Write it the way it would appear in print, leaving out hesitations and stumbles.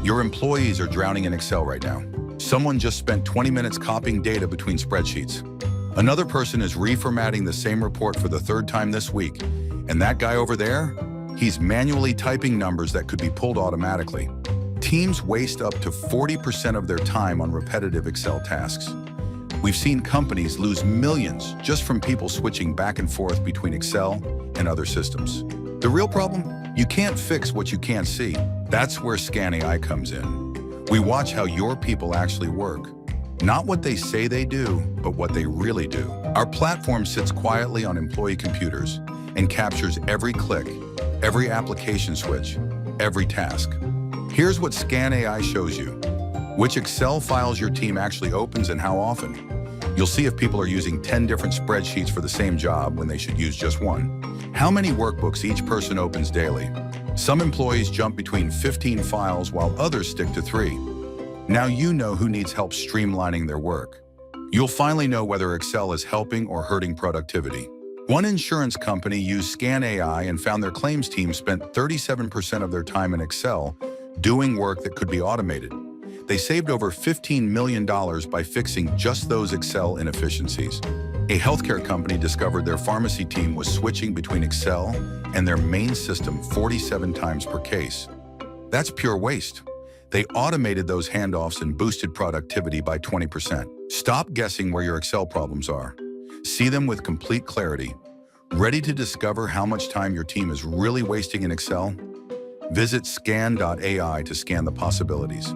Your employees are drowning in Excel right now. Someone just spent 20 minutes copying data between spreadsheets. Another person is reformatting the same report for the third time this week. And that guy over there, he's manually typing numbers that could be pulled automatically. Teams waste up to 40% of their time on repetitive Excel tasks. We've seen companies lose millions just from people switching back and forth between Excel and other systems. The real problem? You can't fix what you can't see. That's where Skan AI comes in. We watch how your people actually work. Not what they say they do, but what they really do. Our platform sits quietly on employee computers and captures every click, every application switch, every task. Here's what Skan AI shows you. Which Excel files your team actually opens and how often. You'll see if people are using 10 different spreadsheets for the same job when they should use just one. How many workbooks each person opens daily. Some employees jump between 15 files while others stick to 3. Now you know who needs help streamlining their work. You'll finally know whether Excel is helping or hurting productivity. One insurance company used Skan AI and found their claims team spent 37% of their time in Excel doing work that could be automated. They saved over $15 million by fixing just those Excel inefficiencies. A healthcare company discovered their pharmacy team was switching between Excel and their main system 47 times per case. That's pure waste. They automated those handoffs and boosted productivity by 20%. Stop guessing where your Excel problems are. See them with complete clarity. Ready to discover how much time your team is really wasting in Excel? Visit skan.ai to scan the possibilities.